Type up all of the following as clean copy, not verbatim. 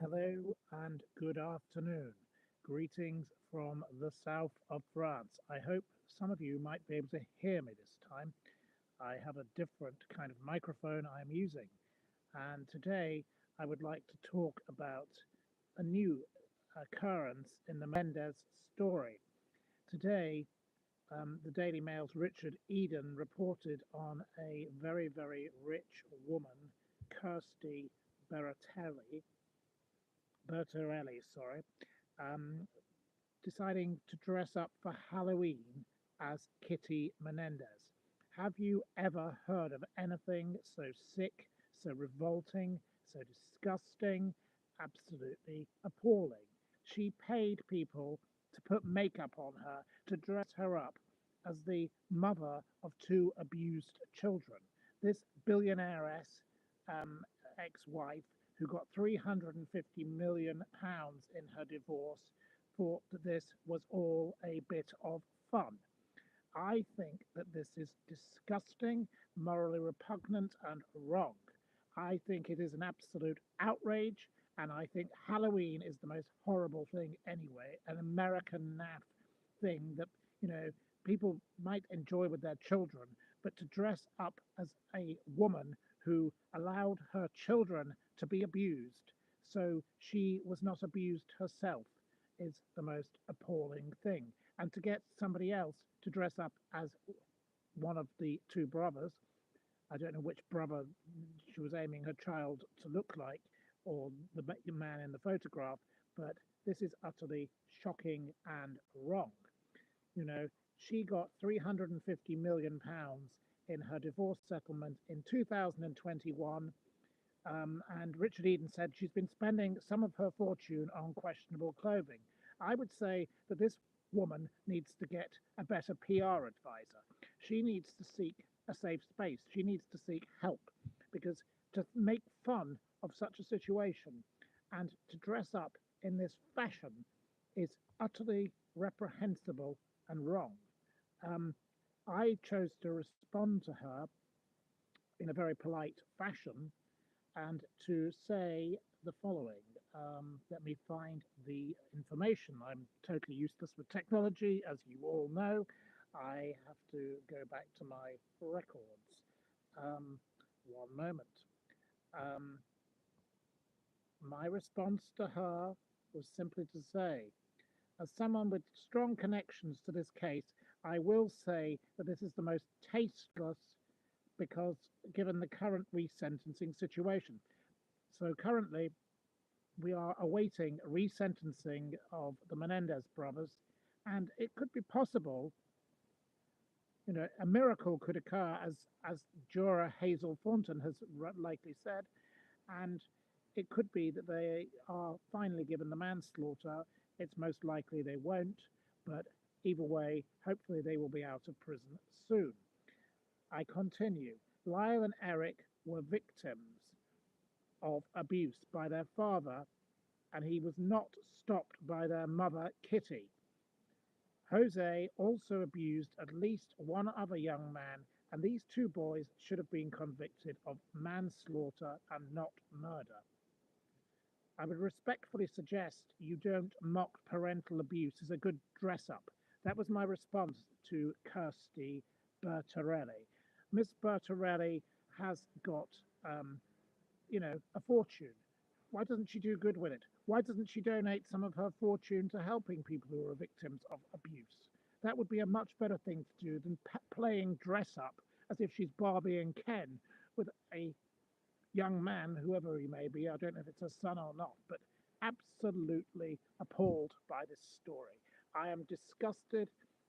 Hello and good afternoon. Greetings from the south of France. I hope some of you might be able to hear me this time. I have a different kind of microphone I'm using, and today I would like to talk about a new occurrence in the Menendez story. Today, the Daily Mail's Richard Eden reported on a very, very rich woman, Kirsty Bertelli, Bertarelli, sorry, um, deciding to dress up for Halloween as Kitty Menendez. Have you ever heard of anything so sick, so revolting, so disgusting, absolutely appalling? She paid people to put makeup on her, to dress her up as the mother of two abused children. This billionaireess ex wife, who got £350 million in her divorce, thought that this was all a bit of fun. I think that this is disgusting, morally repugnant, and wrong. I think it is an absolute outrage, and I think Halloween is the most horrible thing anyway, an American naff thing that, you know, people might enjoy with their children, but to dress up as a woman who allowed her children to be abused so she was not abused herself is the most appalling thing. And to get somebody else to dress up as one of the two brothers, I don't know which brother she was aiming her child to look like, or the man in the photograph, but this is utterly shocking and wrong. You know, she got £350 million in her divorce settlement in 2021. And Richard Eden said she's been spending some of her fortune on questionable clothing. I would say that this woman needs to get a better PR advisor. She needs to seek a safe space. She needs to seek help because to make fun of such a situation and to dress up in this fashion is utterly reprehensible and wrong. Um, I chose to respond to her in a very polite fashion and to say the following. Let me find the information. I'm totally useless with technology, as you all know. I have to go back to my records. Um, one moment. Um, my response to her was simply to say, as someone with strong connections to this case, I will say that this is the most tasteless because given the current resentencing situation. So currently, we are awaiting resentencing of the Menendez brothers, and it could be possible, a miracle could occur, as juror Hazel Thornton has likely said, and it could be that they are finally given the manslaughter. It's most likely they won't, but either way, hopefully they will be out of prison soon. I continue. Lyle and Eric were victims of abuse by their father, and he was not stopped by their mother, Kitty. Jose also abused at least one other young man, and these two boys should have been convicted of manslaughter and not murder. I would respectfully suggest you don't mock parental abuse as a good dress up. That was my response to Kirsty Bertarelli. Miss Bertarelli has got, um, a fortune. Why doesn't she do good with it? Why doesn't she donate some of her fortune to helping people who are victims of abuse? That would be a much better thing to do than playing dress up as if she's Barbie and Ken with a young man, whoever he may be. I don't know if it's her son or not, but absolutely appalled by this story. I am disgusted,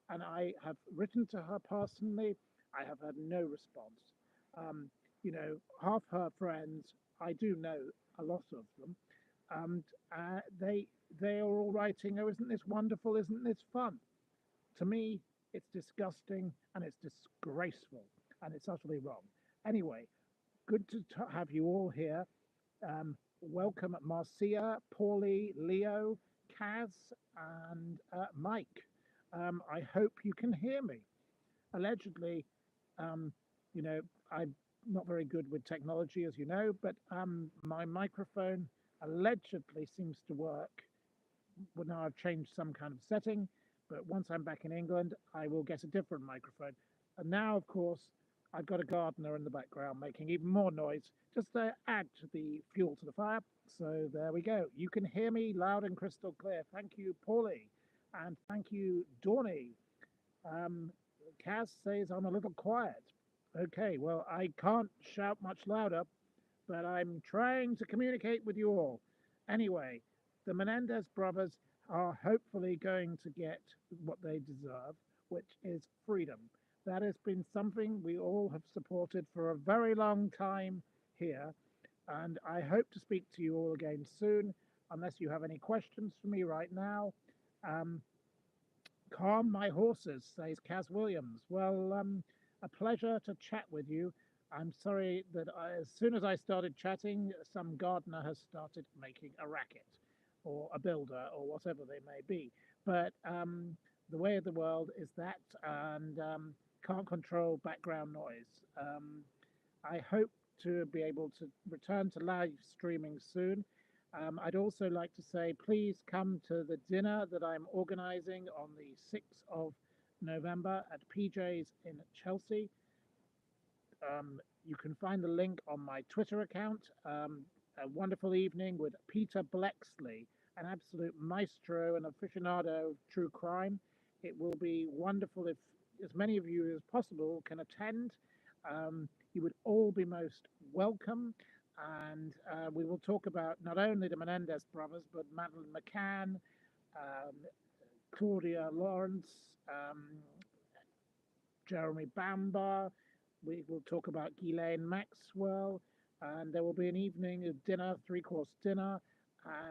and I have written to her personally. I have had no response. Um, Half her friends, I do know a lot of them, and they are all writing, "Oh, isn't this wonderful? Isn't this fun?" To me, it's disgusting and it's disgraceful and it's utterly wrong. Anyway, good to have you all here. Welcome, Marcia, Paulie, Leo, Kaz, and Mike. I hope you can hear me. Allegedly, um, I'm not very good with technology, as you know, but my microphone allegedly seems to work. Well, now I've changed some kind of setting, but once I'm back in England, I will get a different microphone. And now, of course, I've got a gardener in the background making even more noise just to add to the fuel to the fire. So there we go. You can hear me loud and crystal clear. Thank you, Paulie. And thank you, Dawny. Um, Kaz says I'm a little quiet. Okay, well, I can't shout much louder, but I'm trying to communicate with you all. Anyway, the Menendez brothers are hopefully going to get what they deserve, which is freedom. That has been something we all have supported for a very long time here, and I hope to speak to you all again soon. Unless you have any questions for me right now, um, calm my horses, says Kaz Williams. Well, a pleasure to chat with you. I'm sorry that as soon as I started chatting, some gardener has started making a racket, or a builder, or whatever they may be. But the way of the world is that, and can't control background noise. I hope to be able to return to live streaming soon. I'd also like to say, please come to the dinner that I'm organizing on the 6th of November at PJ's in Chelsea. You can find the link on my Twitter account. A wonderful evening with Peter Blexley, an absolute maestro and aficionado of true crime. It will be wonderful if as many of you as possible can attend. You would all be most welcome. And we will talk about not only the Menendez brothers, but Madeline McCann, um, Claudia Lawrence, um, Jeremy Bamber. We will talk about Ghislaine Maxwell, and there will be an evening of dinner, three-course dinner,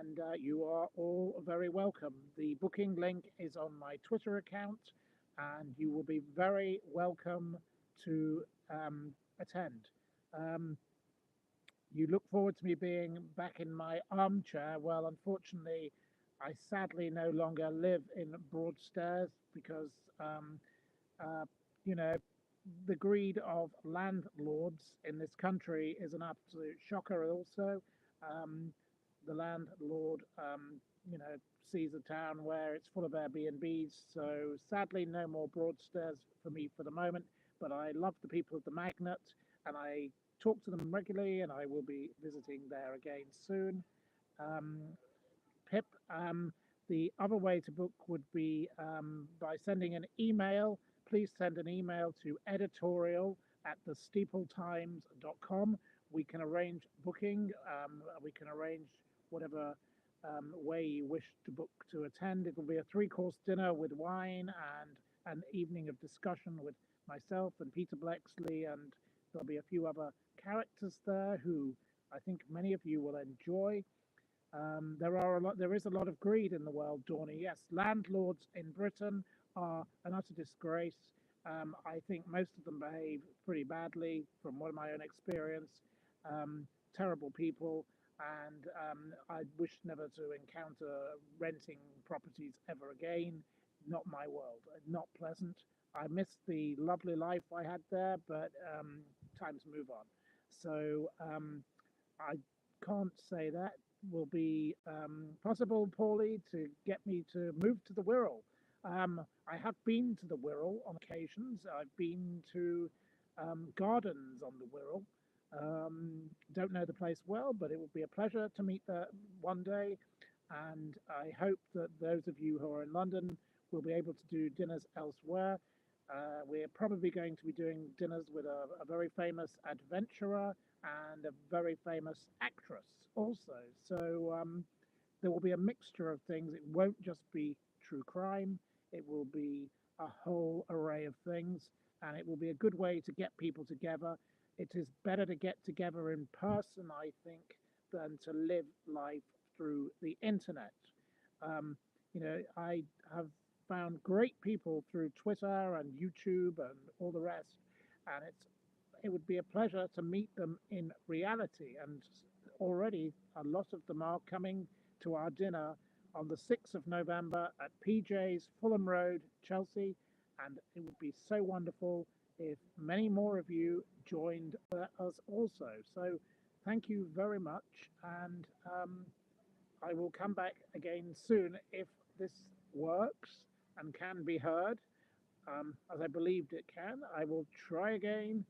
and you are all very welcome. The booking link is on my Twitter account, and you will be very welcome to attend. Um, you look forward to me being back in my armchair. Well, unfortunately, I sadly no longer live in Broadstairs because uh, you know, the greed of landlords in this country is an absolute shocker. Also, um, the landlord, sees a town where it's full of Airbnbs. So sadly, no more Broadstairs for me for the moment. But I love the people of the Magnet, and I talk to them regularly, and I will be visiting there again soon. Um, Pip. The other way to book would be by sending an email. Please send an email to editorial at thesteepletimes.com. We can arrange booking. We can arrange whatever way you wish to book to attend. It will be a three-course dinner with wine and an evening of discussion with myself and Peter Blexley, and there'll be a few other characters there who I think many of you will enjoy. There is a lot of greed in the world, Dawny. Yes, landlords in Britain are an utter disgrace. I think most of them behave pretty badly, from what my own experience. Um, Terrible people, and I wish never to encounter renting properties ever again. Not my world. Not pleasant. I miss the lovely life I had there, but times move on. So I can't say that will be possible, Paulie, to get me to move to the Wirral. I have been to the Wirral on occasions. I've been to gardens on the Wirral. Don't know the place well, but it will be a pleasure to meet there one day. And I hope that those of you who are in London will be able to do dinners elsewhere. We're probably going to be doing dinners with a very famous adventurer and a very famous actress also. So there will be a mixture of things. It won't just be true crime, it will be a whole array of things, and it will be a good way to get people together. It is better to get together in person, I think, than to live life through the internet. I have found great people through Twitter and YouTube and all the rest, and it would be a pleasure to meet them in reality. And already a lot of them are coming to our dinner on the 6th of November at PJ's, Fulham Road, Chelsea. And it would be so wonderful if many more of you joined us also. So thank you very much. And I will come back again soon if this works and can be heard, as I believed it can. I will try again,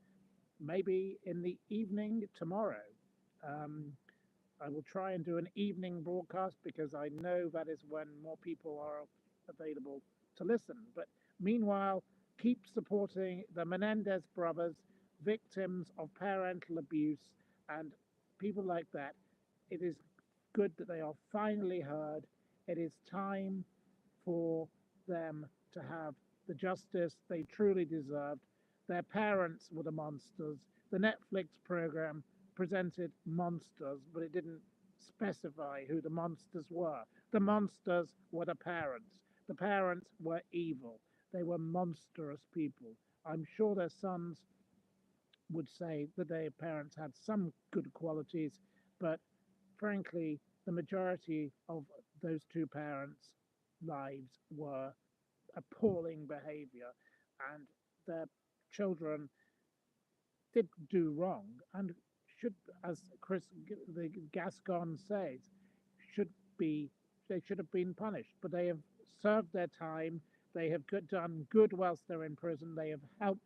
maybe in the evening tomorrow. Um, I will try and do an evening broadcast because I know that is when more people are available to listen. But meanwhile, keep supporting the Menendez brothers, victims of parental abuse, and people like that. It is good that they are finally heard. It is time for them to have the justice they truly deserved. Their parents were the monsters. The Netflix program presented monsters, but it didn't specify who the monsters were. The monsters were the parents. The parents were evil. They were monstrous people. I'm sure their sons would say that their parents had some good qualities, but frankly, the majority of those two parents' lives were appalling behavior, and their children did do wrong and should, as the Gascon says, should be they should have been punished. But they have served their time. They have done good whilst they're in prison. They have helped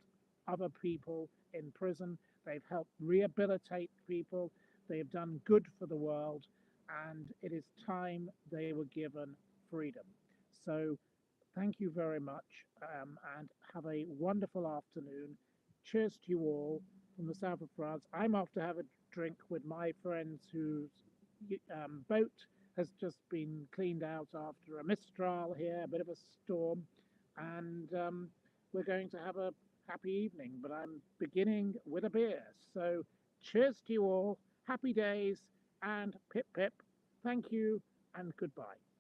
other people in prison. They've helped rehabilitate people. They have done good for the world, and it is time they were given freedom. So thank you very much, and have a wonderful afternoon. Cheers to you all from the south of France. I'm off to have a drink with my friends whose boat has just been cleaned out after a mistral here, a bit of a storm, and we're going to have a happy evening. But I'm beginning with a beer. So cheers to you all. Happy days and pip pip. Thank you and goodbye.